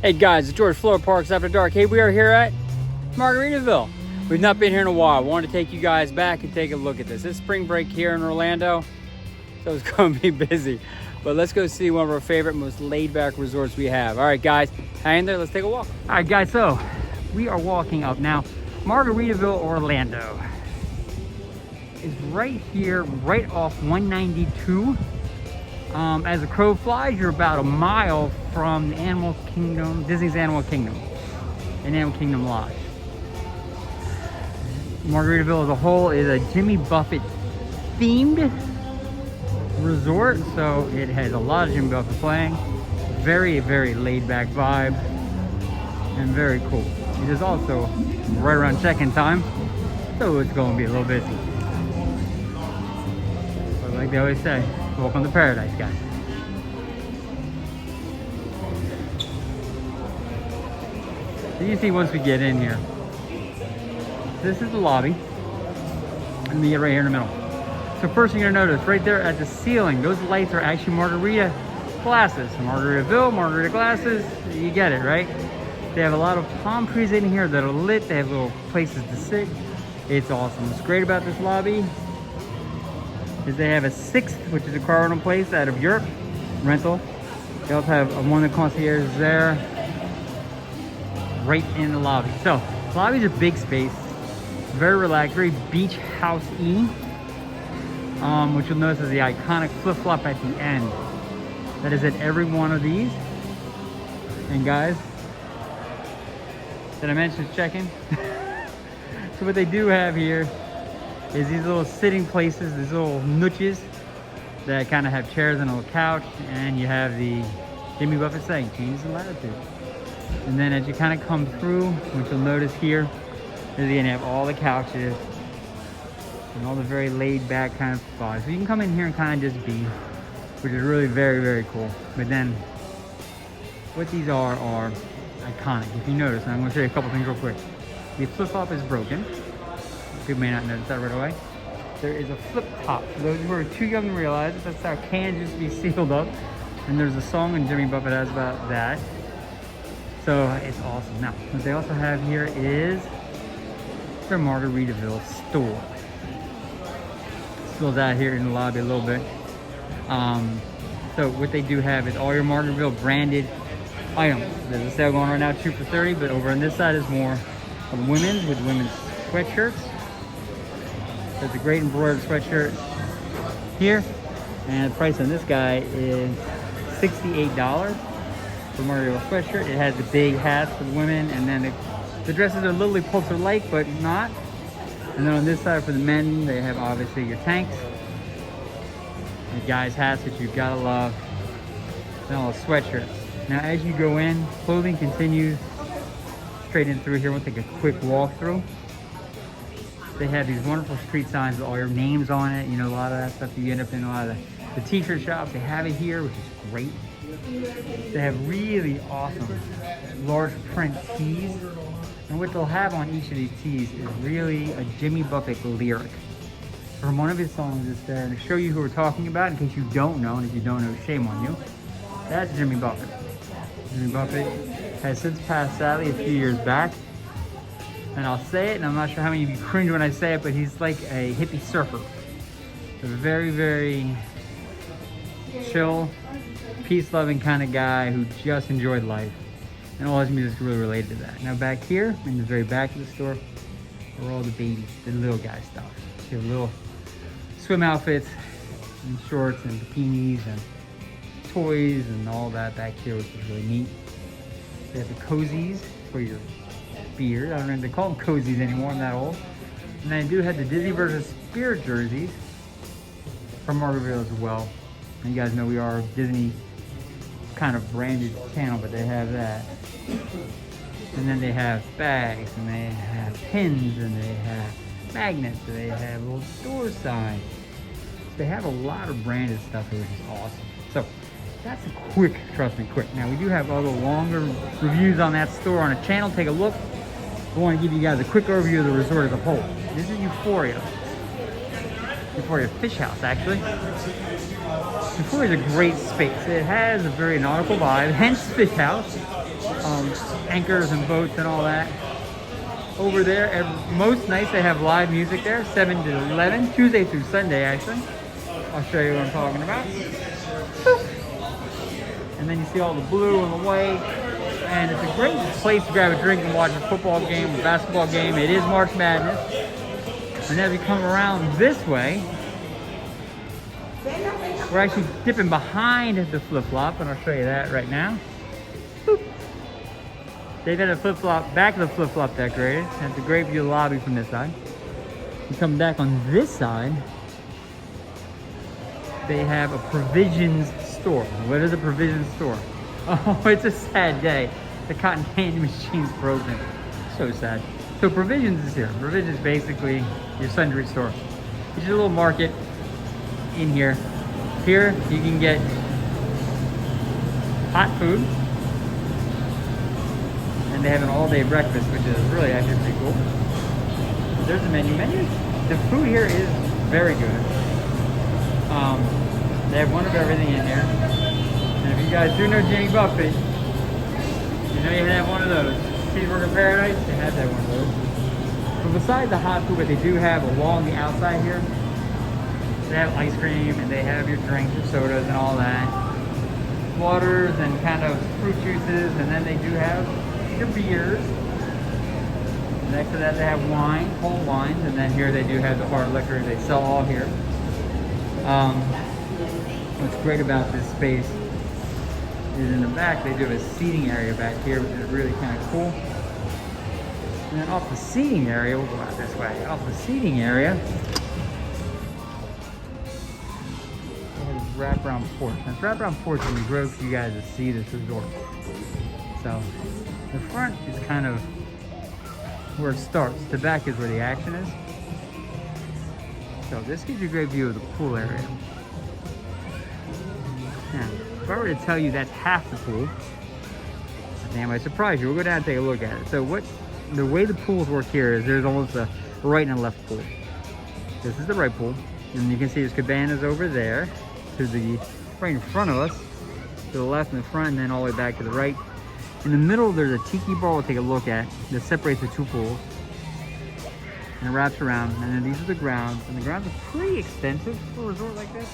Hey guys, it's George, Florida Parks After Dark. Hey, we are here at Margaritaville. We've not been here in a while. I wanted to take you guys back and take a look at this. It's spring break here in Orlando, so it's going to be busy. But let's go see one of our favorite, most laid-back resorts we have. All right, guys, hang in there. Let's take a walk. All right, guys, so we are walking up now. Margaritaville, Orlando is right here, right off 192. As the crow flies, you're about a mile from the Animal Kingdom, Disney's Animal Kingdom, and Animal Kingdom Lodge. Margaritaville as a whole is a Jimmy Buffett themed resort, so it has a lot of Jimmy Buffett playing. Very, very laid back vibe, and very cool. It is also right around check-in time, so it's going to be a little busy. But like they always say, welcome to paradise, guys. So you see once we get in here, this is the lobby, and we get right here in the middle. So first you're gonna notice right there at the ceiling, those lights are actually margarita glasses. Margaritaville, margarita glasses, you get it, right? They have a lot of palm trees in here that are lit. They have little places to sit. It's awesome. What's great about this lobby is they have a Sixth, which is a car rental place out of Europe, rental. They also have one of the concierges there, right in the lobby. So, the lobby's a big space, very relaxed, very beach house-y, which you'll notice is the iconic flip-flop at the end. That is at every one of these. And guys, did I mention check-in? So what they do have here is these little sitting places, these little nooches that kind of have chairs and a little couch, and you have the Jimmy Buffett saying, changes in latitude. And then as you kind of come through, which you'll notice here, is you're gonna have all the couches and all the very laid back kind of spots. So you can come in here and kind of just be, which is really very, very cool. But then what these are iconic. If you notice, and I'm gonna show you a couple things real quick. The flip-flop is broken. People may not notice that right away. There is a flip top. For those who are too young to realize it, that's how cans used to be sealed up. And there's a song and Jimmy Buffett has about that. So it's awesome. Now, what they also have here is their Margaritaville store. Spills out here in the lobby a little bit. So what they do have is all your Margaritaville branded items. There's a sale going right now, 2 for $30, but over on this side is more of women's with women's sweatshirts. There's a great embroidered sweatshirt here, and the price on this guy is $68 for Margaritaville sweatshirt. It has the big hats for the women, and then the dresses are Lily Pulitzer-like, but not. And then on this side for the men, they have obviously your tanks, the guys' hats that you've got to love, and all the sweatshirts. Now as you go in, clothing continues straight in through here. We'll take a quick walk through. They have these wonderful street signs with all your names on it. You know, a lot of that stuff you end up in a lot of the t-shirt shops. They have it here, which is great. They have really awesome large print tees. And what they'll have on each of these tees is really a Jimmy Buffett lyric from one of his songs. It's there. And to show you who we're talking about, in case you don't know, and if you don't know, shame on you. That's Jimmy Buffett. Jimmy Buffett has since passed, sadly, a few years back. And I'll say it, and I'm not sure how many of you cringe when I say it, but he's like a hippie surfer. A very, very chill, peace-loving kind of guy who just enjoyed life. And all his music really related to that. Now back here, in the very back of the store, are all the babies, the little guy stuff. You have little swim outfits, and shorts, and bikinis, and toys, and all that back here, which is really neat. They have the cozies for your beard. I don't know if they call them cozies anymore, I'm that old. And they do have the Disney version Spirit jerseys from Margaritaville as well. And you guys know we are a Disney kind of branded channel, but they have that. And then they have bags, and they have pins, and they have magnets, and they have little store signs. So they have a lot of branded stuff, which is awesome. So that's a quick, trust me, quick. Now we do have other longer reviews on that store on the channel. Take a look. I want to give you guys a quick overview of the resort as a whole. This is Euphoria. Euphoria Fish House, actually. Euphoria is a great space. It has a very nautical vibe, hence Fish House. anchors and boats and all that. Over there, most nights they have live music there, 7 to 11, Tuesday through Sunday actually. I'll show you what I'm talking about. And then you see all the blue and the white. And it's a great place to grab a drink and watch a football game, a basketball game. It is March Madness. And as you come around this way, we're actually dipping behind the flip-flop, and I'll show you that right now. Boop. They've got a flip-flop, back of the flip-flop decorated. And it's a great view of the lobby from this side. You come back on this side, they have a provisions store. What is a provisions store? Oh, it's a sad day. The cotton candy machine's broken. So sad. So Provisions is here. Provisions is basically your sundry store. It's a little market in here. Here you can get hot food. And they have an all-day breakfast, which is really actually pretty cool. There's the menu. The food here is very good. They have one of everything in here. And if you guys do know Jimmy Buffett, you know you have one of those. Cheeseburger Paradise, they have that one of those. But besides the hot food, what they do have along the outside here, they have ice cream and they have your drinks, your sodas and all that. Waters and kind of fruit juices, and then they do have your beers. Next to that they have wine, cold wines, and then here they do have the hard liquors. They sell all here. What's great about this space is in the back they do have a seating area back here, which is really kind of cool. And then off the seating area, we'll go out this way. Off the seating area, we have this wraparound porch. Now, this wraparound porch is great for you guys to see this resort. So the front is kind of where it starts. The back is where the action is. So this gives you a great view of the pool area. Now, if I were to tell you that's half the pool, damn, I surprise you. We'll go down and take a look at it. So the way the pools work here is there's almost a right and a left pool. This is the right pool. And you can see there's cabanas over there to the right in front of us, to the left and the front, and then all the way back to the right. In the middle, there's a tiki bar we'll take a look at that separates the two pools. And it wraps around. And then these are the grounds. And the grounds are pretty extensive for a resort like this.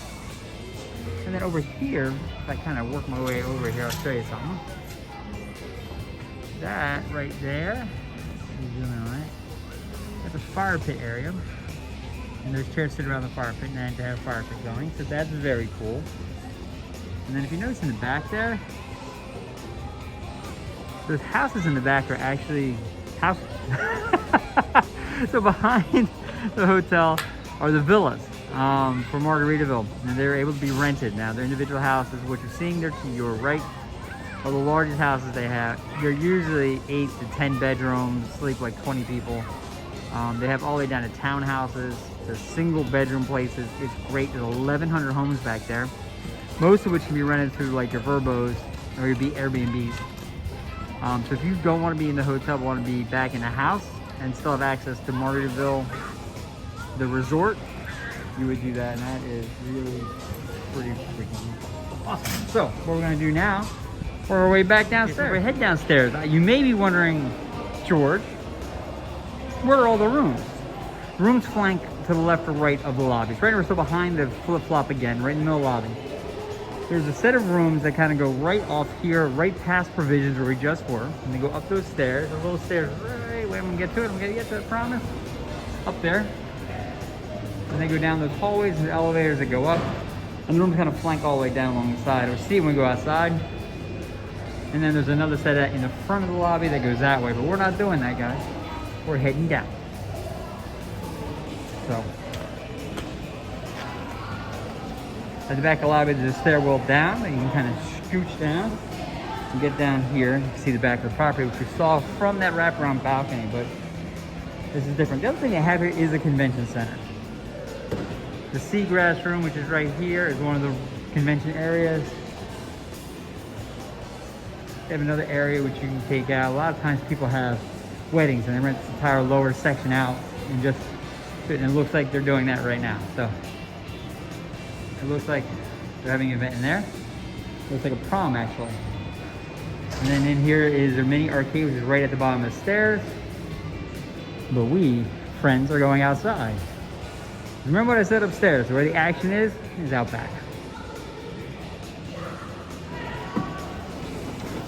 And then over here, if I kind of work my way over here, I'll show you something. That right there, that's a fire pit area. And there's chairs sitting around the fire pit, and then to have a fire pit going. So that's very cool. And then if you notice in the back there, those houses in the back are actually houses. So behind the hotel are the villas for Margaritaville, and they're able to be rented. Now they're individual houses. What you're seeing there to your right are the largest houses they have. They're usually 8 to 10 bedrooms, sleep like 20 people. They have all the way down to townhouses, to single bedroom places. It's great. There's 1,100 homes back there, most of which can be rented through like your Verbos or your Airbnbs. So if you don't want to be in the hotel, but want to be back in the house and still have access to Margaritaville, the resort, you would do that, and that is really pretty freaking awesome. So what we're going to do now, we're on our way back downstairs. We're head downstairs. You may be wondering, George, where are all the rooms? The rooms flank to the left or right of the lobbies. Right now we're still behind the flip-flop again, right in the middle of the lobby. There's a set of rooms that kind of go right off here, right past Provisions where we just were. And they go up those stairs, the little stairs, right, wait, I'm gonna get to it, I'm gonna get to it, I promise. Up there. And they go down those hallways and elevators that go up. And the rooms kind of flank all the way down along the side. We'll see when we go outside. And then there's another set in the front of the lobby that goes that way, but we're not doing that, guys. We're heading down. So, at the back of the lobby, there's a stairwell down that you can kind of scooch down and get down here. You can see the back of the property, which we saw from that wraparound balcony, but this is different. The other thing they have here is a convention center. The Seagrass room, which is right here, is one of the convention areas. They have another area which you can take out. A lot of times people have weddings and they rent this entire lower section out and just, and it looks like they're doing that right now. So it looks like they're having an event in there. It looks like a prom actually. And then in here is their mini arcade, which is right at the bottom of the stairs. But we, friends, are going outside. Remember what I said upstairs, where the action is out back.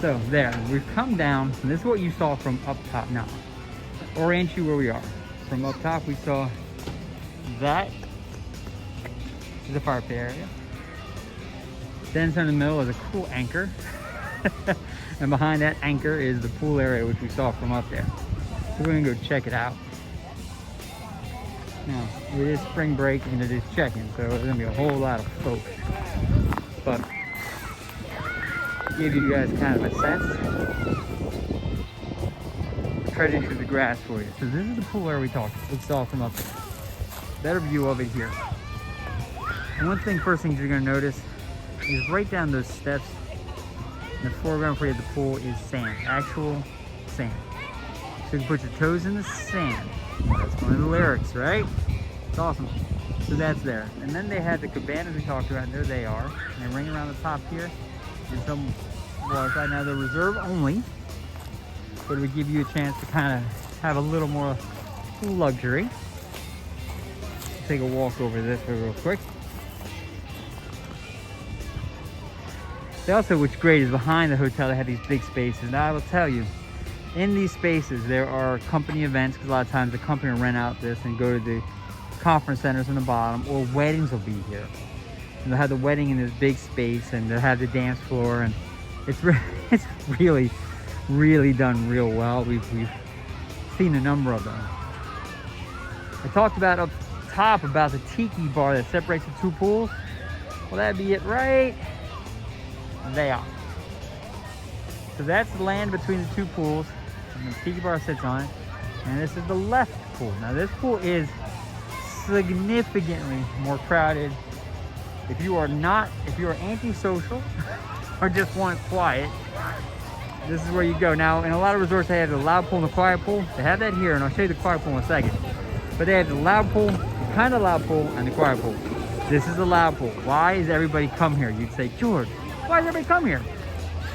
So there, we've come down, and this is what you saw from up top. Now, orient you where we are. From up top, we saw that is the fire pit area. Then in the middle is a cool anchor. And behind that anchor is the pool area, which we saw from up there. So we're gonna go check it out. Now, it is spring break and it is check-in, so there's gonna be a whole lot of folks. But to give you guys kind of a sense, treading through the grass for you. So this is the pool area we saw from up there. Better view of it here. And one thing, first thing you're gonna notice is right down those steps, in the foreground for you, the pool is sand, actual sand. So you can put your toes in the sand. That's one of the lyrics, right? It's awesome. So that's there. And then they had the cabanas we talked about, and there they are. And they ring around the top here. And some water side. Now they're reserve only, but it would give you a chance to kind of have a little more luxury. Take a walk over this real quick. They also, what's great is behind the hotel, they have these big spaces. Now I will tell you, in these spaces, there are company events, because a lot of times the company will rent out this and go to the conference centers in the bottom, or weddings will be here. And they'll have the wedding in this big space, and they'll have the dance floor, and it's really, really done real well. We've seen a number of them. I talked about up top about the tiki bar that separates the two pools. Well, that'd be it right there. So that's the land between the two pools, and the tiki bar sits on it. And this is the left pool. Now this pool is significantly more crowded. If you are antisocial or just want quiet, this is where you go. Now, in a lot of resorts, they have the loud pool and the quiet pool. They have that here, and I'll show you the quiet pool in a second. But they have the loud pool, the kind of loud pool, and the quiet pool. This is the loud pool. Why does everybody come here? You'd say, George, why does everybody come here?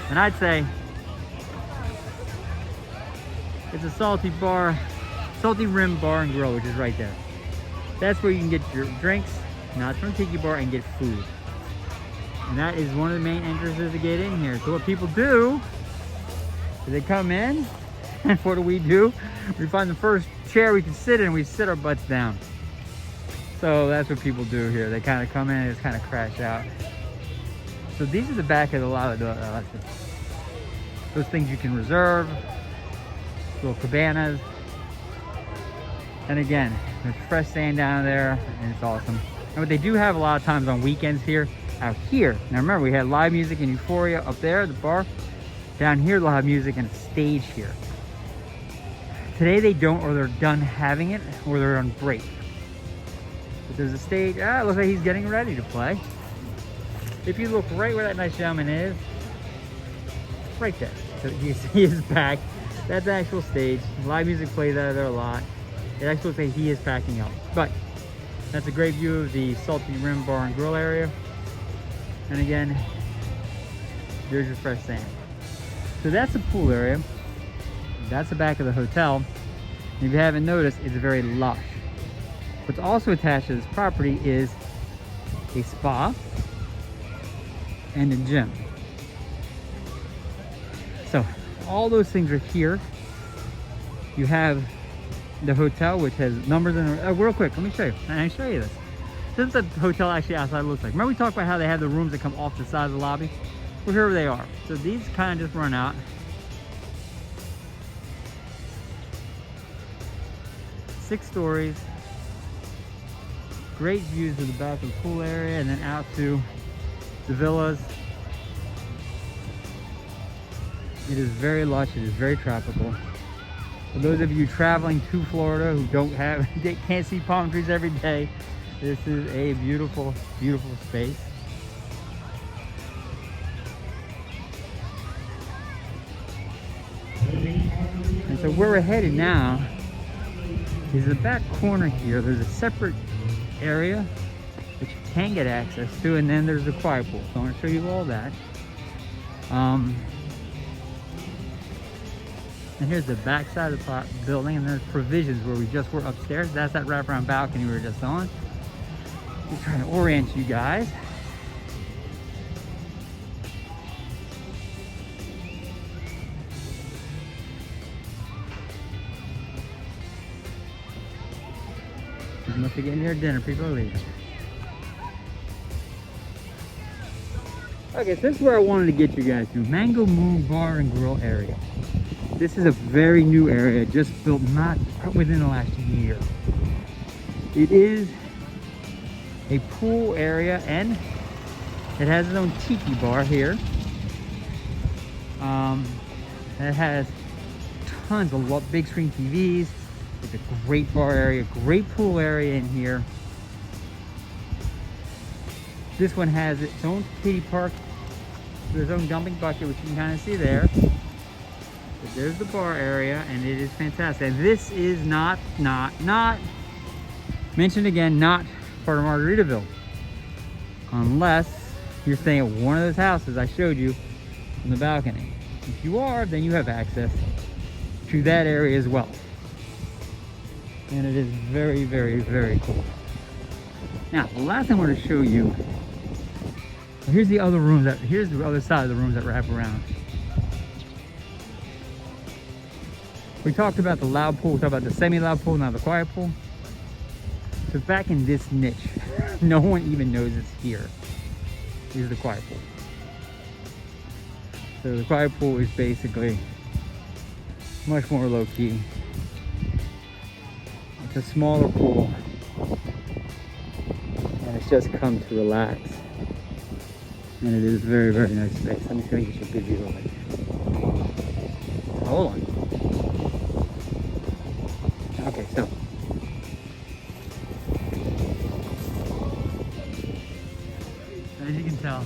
And I'd say, it's a salty rim bar and grill, which is right there. That's where you can get your drinks, not from Tiki Bar, and get food. And that is one of the main entrances to get in here. So what people do is they come in, and what do? We find the first chair we can sit in, and we sit our butts down. So that's what people do here. They kind of come in and just kind of crash out. So these are the back of those things you can reserve, little cabanas. And again, there's fresh sand down there, and it's awesome. And what they do have a lot of times on weekends here, out here. Now remember, we had live music in Euphoria up there, the bar. Down here, they'll have music and a stage here. Today they don't, or they're done having it, or they're on break. But there's a stage. It looks like he's getting ready to play. If you look right where that nice gentleman is, right there. So you see his back. That's the actual stage. Live music plays out of there a lot. It actually looks like he is packing up. But that's a great view of the Salty Rim Bar and Grill area. And again, there's your fresh sand. So that's the pool area. That's the back of the hotel. And if you haven't noticed, it's very lush. What's also attached to this property is a spa and a gym. So all those things are here. You have the hotel, which has numbers in it. Real quick, let me show you. I'll show you this. This is the hotel actually outside looks like. Remember we talked about how they have the rooms that come off the side of the lobby? Well, here they are. So these kind of just run out. 6 stories. Great views of the back of the pool area, and then out to the villas. It is very lush. It is very tropical. For those of you traveling to Florida who can't see palm trees every day, this is a beautiful, beautiful space. And so where we're headed now is the back corner here. There's a separate area that you can get access to, and then there's the quiet pool. So I'm going to show you all that. And here's the back side of the building, and there's provisions where we just were upstairs. That's that wraparound balcony we were just on. Just trying to orient you guys. You must be getting your dinner. People are leaving. Okay, so this is where I wanted to get you guys to. Mango Moon Bar and Grill area. This is a very new area, just built not within the last year. It is a pool area, and it has its own tiki bar here. It has tons of big screen TVs. It's a great bar area, great pool area in here. This one has its own kiddie park, with its own dumping bucket, which you can kind of see there. But there's the bar area, and it is fantastic. And this is not mentioned again, not part of Margaritaville, unless you're staying at one of those houses I showed you from the balcony. If you are, then you have access to that area as well. And it is very, very, very cool. Now, the last thing I want to show you, here's the other rooms here's the other side of the rooms that wrap around. We talked about the loud pool, we talked about the semi-loud pool, now the quiet pool. So back in this niche, no one even knows it's here, is the quiet pool. So the quiet pool is basically much more low-key. It's a smaller pool, and it's just come to relax. And it is very, very nice space. Let me see if I can get you a good view of it. Hold on. Okay, so. As you can tell,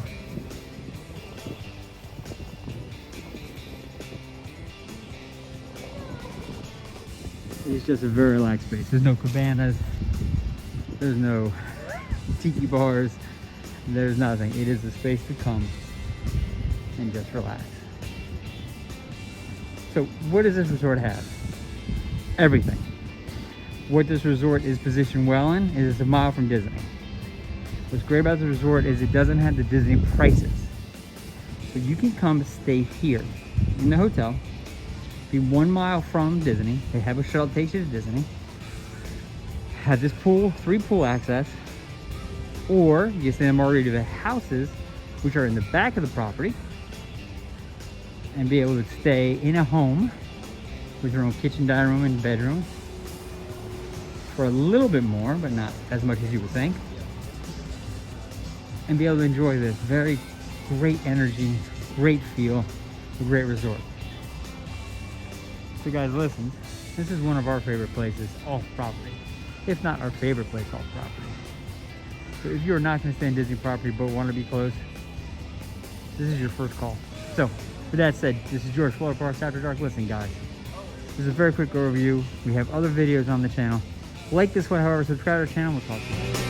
it's just a very relaxed space. There's no cabanas, there's no tiki bars, there's nothing. It is a space to come and just relax. So what does this resort have? Everything. What this resort is positioned well in is it's a mile from Disney. What's great about the resort is it doesn't have the Disney prices. So you can come stay here in the hotel, be 1 mile from Disney. They have a shuttle that takes you to Disney. Have this pool, free pool access, or you stay in Margaritaville houses, which are in the back of the property, and be able to stay in a home with your own kitchen, dining room, and bedroom for a little bit more, but not as much as you would think, and be able to enjoy this very great energy, great feel, a great resort. So guys, listen, this is one of our favorite places off property, if not our favorite place off property. So if you're not going to stay in Disney property but want to be close, this is your first call. So with that said, this is George, Florida Parks After Dark. Listen guys, this is a very quick overview. We have other videos on the channel. Like this one, however, subscribe to our channel. We'll talk to you.